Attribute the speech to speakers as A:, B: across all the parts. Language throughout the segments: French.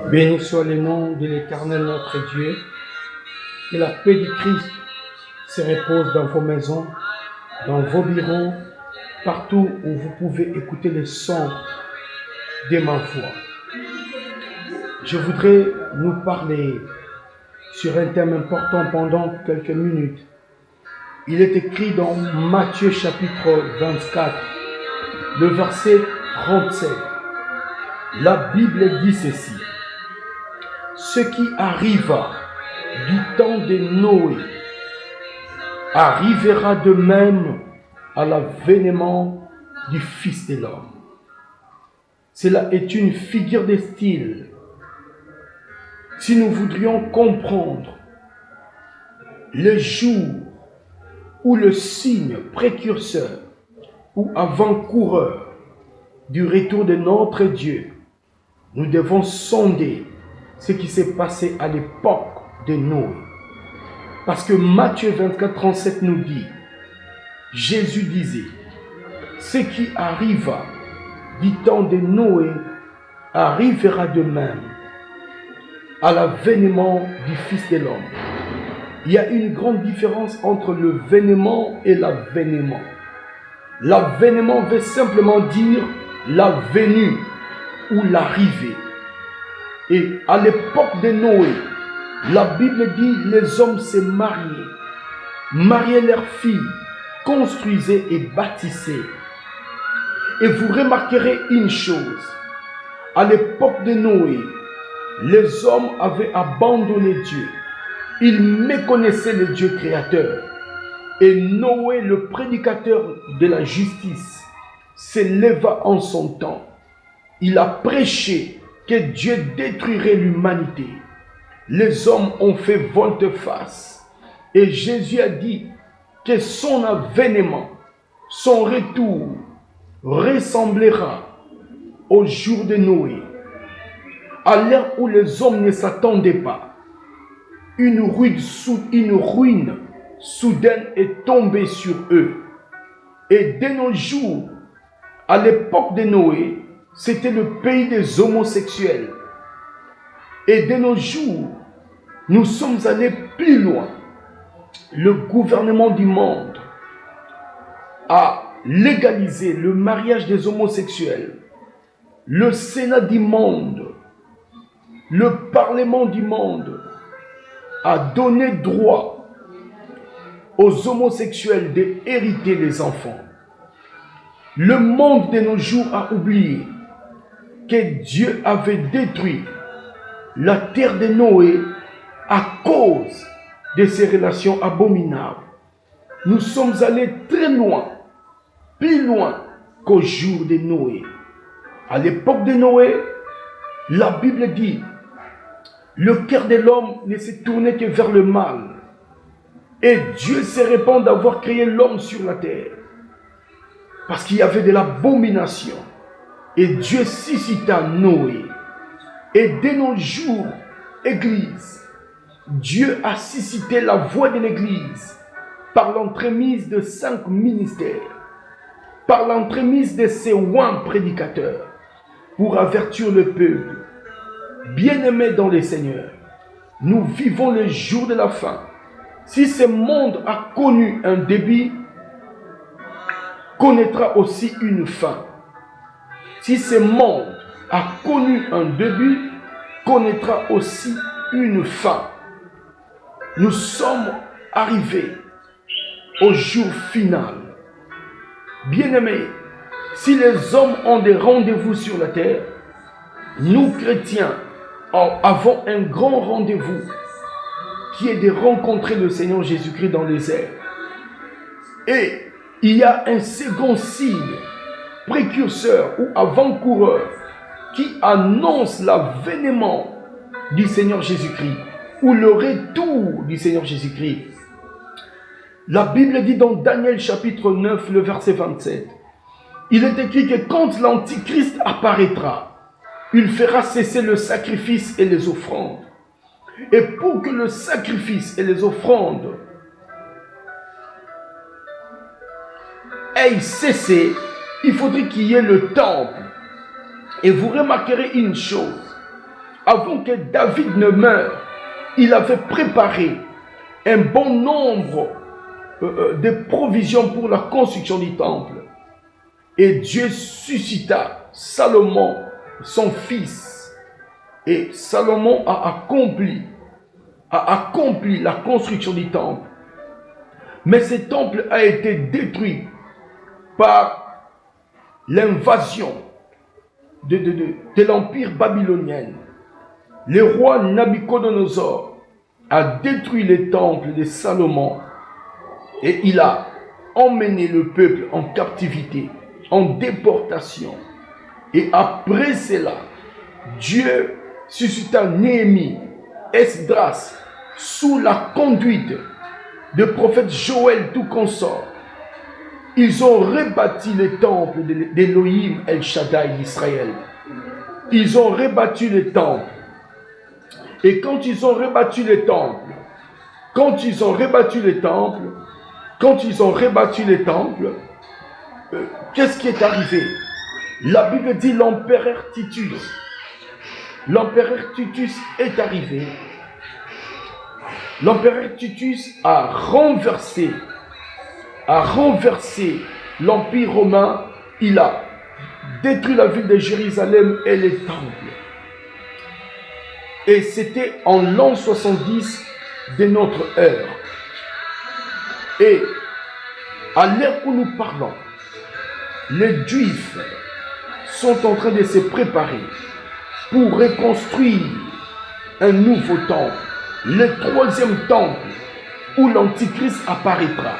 A: Béni soit le nom de l'Éternel notre Dieu. Que la paix du Christ se repose dans vos maisons, dans vos bureaux, partout où vous pouvez écouter le son de ma voix. Je voudrais nous parler sur un thème important pendant quelques minutes. Il est écrit dans Matthieu chapitre 24, le verset 37. La Bible dit ceci: ce qui arriva du temps de Noé arrivera de même à l'avènement du Fils de l'homme. Cela est une figure de style. Si nous voudrions comprendre le jour ou le signe précurseur ou avant-coureur du retour de notre Dieu, nous devons sonder ce qui s'est passé à l'époque de Noé. Parce que Matthieu 24, 37 nous dit, Jésus disait, ce qui arriva du temps de Noé arrivera de même à l'avènement du Fils de l'homme. Il y a une grande différence entre le vénement et l'avènement. L'avènement veut simplement dire la venue ou l'arrivée. Et à l'époque de Noé, la Bible dit les hommes se mariaient leurs filles, construisaient et bâtissaient. Et vous remarquerez une chose, à l'époque de Noé, les hommes avaient abandonné Dieu. Ils méconnaissaient le Dieu créateur. Et Noé, le prédicateur de la justice, s'éleva en son temps. Il a prêché que Dieu détruirait l'humanité. Les hommes ont fait volte-face. Et Jésus a dit que son avènement, son retour, ressemblera au jour de Noé. À l'heure où les hommes ne s'attendaient pas, une ruine soudaine est tombée sur eux. Et de nos jours, à l'époque de Noé, c'était le pays des homosexuels. Et de nos jours, nous sommes allés plus loin. Le gouvernement du monde a légalisé le mariage des homosexuels. Le Sénat du monde, le Parlement du monde a donné droit aux homosexuels d'hériter les enfants. Le monde de nos jours a oublié que Dieu avait détruit la terre de Noé à cause de ces relations abominables. Nous sommes allés très loin, plus loin qu'au jour de Noé. À l'époque de Noé, la Bible dit, le cœur de l'homme ne s'est tourné que vers le mal. Et Dieu se répand d'avoir créé l'homme sur la terre. Parce qu'il y avait de l'abomination. Et Dieu suscita Noé. Et de nos jours, Église, Dieu a suscité la voix de l'Église par l'entremise de 5 ministères, par l'entremise de ces oints prédicateurs, pour avertir le peuple. Bien-aimés dans le Seigneur, nous vivons le jour de la fin. Si ce monde a connu un début, connaîtra aussi une fin. Si ce monde a connu un début, connaîtra aussi une fin. Nous sommes arrivés au jour final. Bien-aimés, si les hommes ont des rendez-vous sur la terre, nous chrétiens avons un grand rendez-vous qui est de rencontrer le Seigneur Jésus-Christ dans les airs. Et il y a un second signe, précurseur ou avant-coureur, qui annonce l'avènement du Seigneur Jésus-Christ ou le retour du Seigneur Jésus-Christ. La Bible dit dans Daniel chapitre 9, le verset 27, il est écrit que quand l'Antichrist apparaîtra, il fera cesser le sacrifice et les offrandes. Et pour que le sacrifice et les offrandes aient cessé, il faudrait qu'il y ait le temple. Et vous remarquerez une chose. avant que David ne meure, il avait préparé un bon nombre de provisions pour la construction du temple. Et Dieu suscita Salomon, son fils. Et Salomon a accompli la construction du temple. Mais ce temple a été détruit par l'invasion de l'empire babylonien. Le roi Nabuchodonosor a détruit le temple de Salomon et il a emmené le peuple en captivité, en déportation. Et après cela, Dieu suscita Néhémie, Esdras, sous la conduite de prophète Joël tout consort. Ils ont rebâti le temple d'Élohim El Shaddai d'Israël. Ils ont rebâti le temple. Et quand ils ont rebâti le temple, qu'est-ce qui est arrivé? La Bible dit l'empereur Titus est arrivé. L'empereur Titus a renversé l'empire romain. Il a détruit la ville de Jérusalem et les temples. Et c'était en l'an 70 de notre ère. Et à l'ère où nous parlons, les Juifs sont en train de se préparer pour reconstruire un nouveau temple, le troisième temple où l'Antichrist apparaîtra.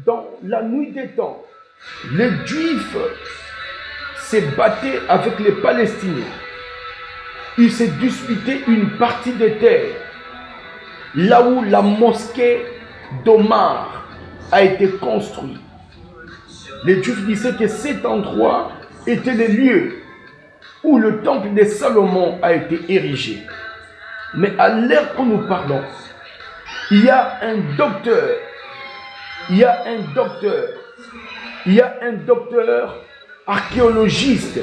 A: Dans la nuit des temps, les Juifs se battaient avec les Palestiniens. Ils se disputaient une partie des terres, là où la mosquée d'Omar a été construite. Les Juifs disaient que cet endroit était le lieu où le temple de Salomon a été érigé. Mais à l'ère où nous parlons, il y a un archéologiste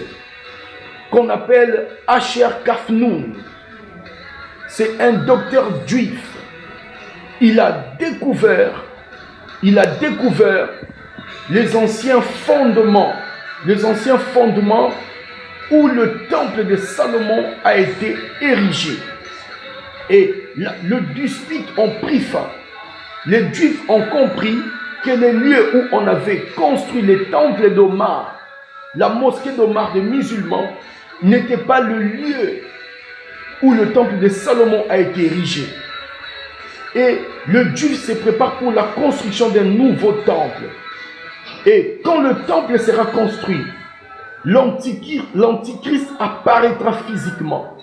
A: qu'on appelle Asher Kafnoun. C'est un docteur juif. Il a découvert les anciens fondements où le temple de Salomon a été érigé. Et le dispute ont pris fin. Les Juifs ont compris que les lieux où on avait construit les temples d'Omar, la mosquée d'Omar des musulmans, n'était pas le lieu où le temple de Salomon a été érigé. Et le Juif se prépare pour la construction d'un nouveau temple. Et quand le temple sera construit, l'Antichrist apparaîtra physiquement,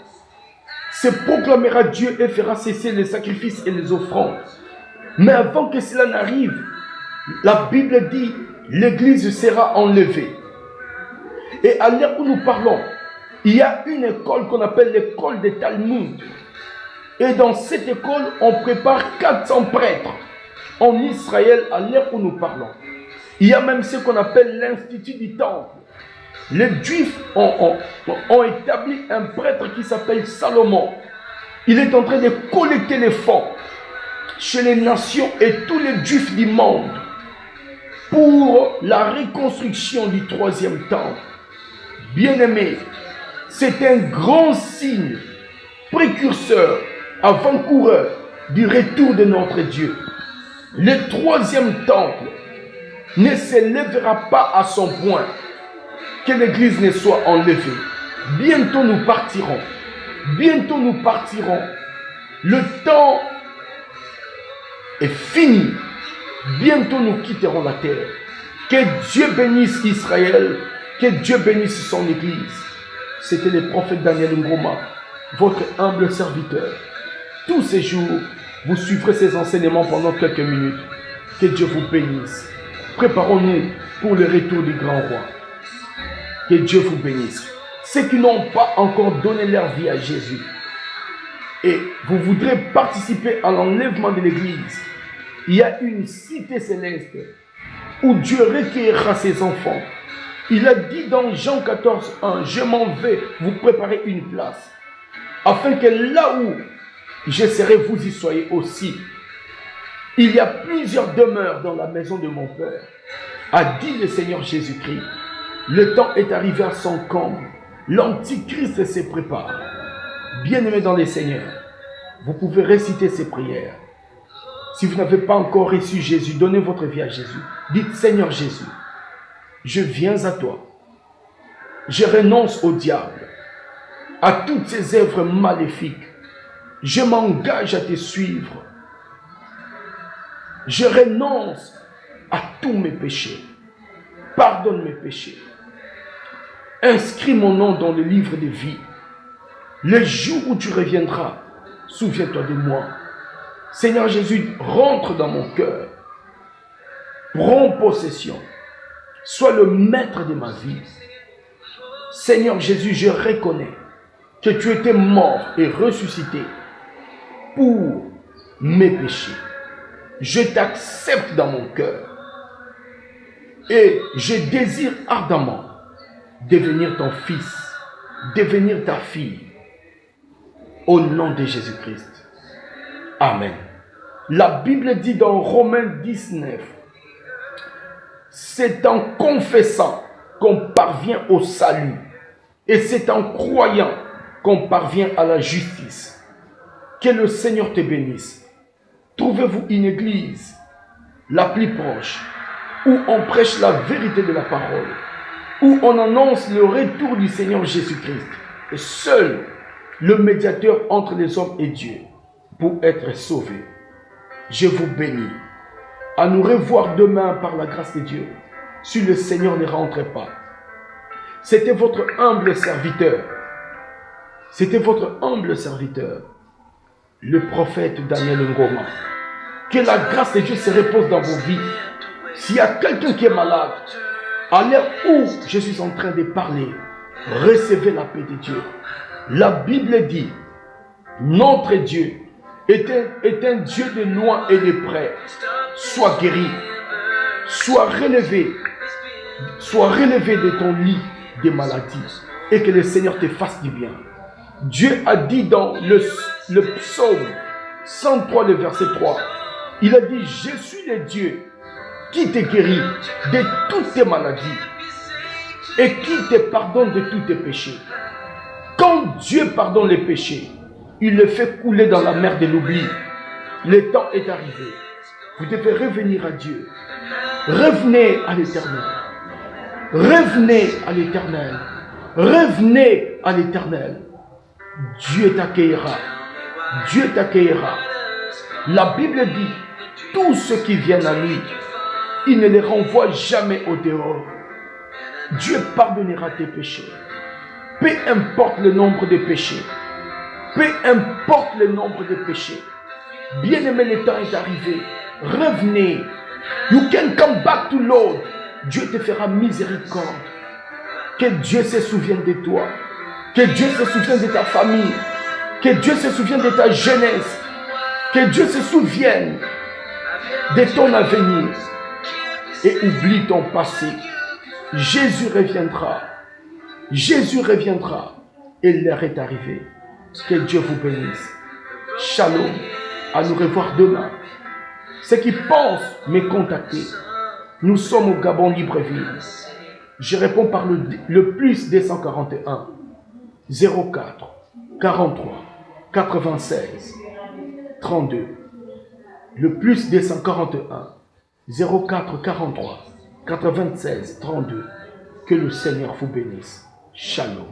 A: se proclamera Dieu et fera cesser les sacrifices et les offrandes. Mais avant que cela n'arrive, la Bible dit l'Église sera enlevée. Et à l'heure où nous parlons, il y a une école qu'on appelle l'école des Talmud. Et dans cette école, on prépare 400 prêtres en Israël à l'heure où nous parlons. Il y a même ce qu'on appelle l'Institut du Temple. Les Juifs ont établi un prêtre qui s'appelle Salomon. Il est en train de collecter les fonds chez les nations et tous les Juifs du monde pour la reconstruction du troisième temple. Bien-aimés, c'est un grand signe, précurseur, avant-coureur du retour de notre Dieu. Le troisième temple ne s'élèvera pas à son point que l'Église ne soit enlevée. Bientôt nous partirons. Bientôt nous partirons. Le temps est fini. Bientôt nous quitterons la terre. Que Dieu bénisse Israël. Que Dieu bénisse son Église. C'était le prophète Daniel Ngoma, votre humble serviteur. Tous ces jours, vous suivrez ces enseignements pendant quelques minutes. Que Dieu vous bénisse. Préparons-nous pour le retour du grand roi. Que Dieu vous bénisse. Ceux qui n'ont pas encore donné leur vie à Jésus et vous voudrez participer à l'enlèvement de l'Église, il y a une cité céleste où Dieu recueillera ses enfants Il a dit dans Jean 14, 1, je m'en vais vous préparer une place, afin que là où je serai, vous y soyez aussi. Il y a plusieurs demeures dans la maison de mon Père, a dit le Seigneur Jésus-Christ. Le temps est arrivé à son comble. L'Antichrist se prépare. Bien-aimés dans les Seigneurs, vous pouvez réciter ces prières. Si vous n'avez pas encore reçu Jésus, donnez votre vie à Jésus. Dites, Seigneur Jésus, je viens à toi. Je renonce au diable, à toutes ses œuvres maléfiques. Je m'engage à te suivre. Je renonce à tous mes péchés. Pardonne mes péchés. Inscris mon nom dans le livre de vie. Le jour où tu reviendras, souviens-toi de moi. Seigneur Jésus, rentre dans mon cœur. Prends possession. Sois le maître de ma vie. Seigneur Jésus, je reconnais que tu étais mort et ressuscité pour mes péchés. Je t'accepte dans mon cœur et je désire ardemment devenir ton fils, devenir ta fille, au nom de Jésus-Christ. Amen. La Bible dit dans Romains 19, c'est en confessant qu'on parvient au salut et c'est en croyant qu'on parvient à la justice. Que le Seigneur te bénisse. Trouvez-vous une église la plus proche où on prêche la vérité de la parole, où on annonce le retour du Seigneur Jésus-Christ, et seul le médiateur entre les hommes et Dieu pour être sauvé. Je vous bénis. À nous revoir demain par la grâce de Dieu, si le Seigneur ne rentre pas. C'était votre humble serviteur. C'était votre humble serviteur, le prophète Daniel Ngoma. Que la grâce de Dieu se repose dans vos vies. S'il y a quelqu'un qui est malade, à l'heure où je suis en train de parler, recevez la paix de Dieu. La Bible dit, notre Dieu est un Dieu de loin et de près. Sois guéri, sois relevé de ton lit de maladie et que le Seigneur te fasse du bien. Dieu a dit dans le psaume 103, le verset 3, il a dit, je suis le Dieu qui te guérit de toutes tes maladies et qui te pardonne de tous tes péchés. Quand Dieu pardonne les péchés, il les fait couler dans la mer de l'oubli. Le temps est arrivé. Vous devez revenir à Dieu. Revenez à l'Éternel. Revenez à l'Éternel. Revenez à l'Éternel. Dieu t'accueillera. Dieu t'accueillera. La Bible dit, tous ceux qui viennent à lui, il ne les renvoie jamais au dehors. Dieu pardonnera tes péchés. Peu importe le nombre de péchés. Peu importe le nombre de péchés. Bien-aimé, le temps est arrivé. Revenez. You can come back to Lord. Dieu te fera miséricorde. Que Dieu se souvienne de toi. Que Dieu se souvienne de ta famille. Que Dieu se souvienne de ta jeunesse. Que Dieu se souvienne de ton avenir. Et oublie ton passé. Jésus reviendra. Jésus reviendra. Et l'heure est arrivée. Que Dieu vous bénisse. Shalom. À nous revoir demain. Ceux qui pensent me contacter, nous sommes au Gabon Libreville. Je réponds par le plus 241 04 43 96 32. Le plus 241 04 43 96 32. Que le Seigneur vous bénisse. Shalom.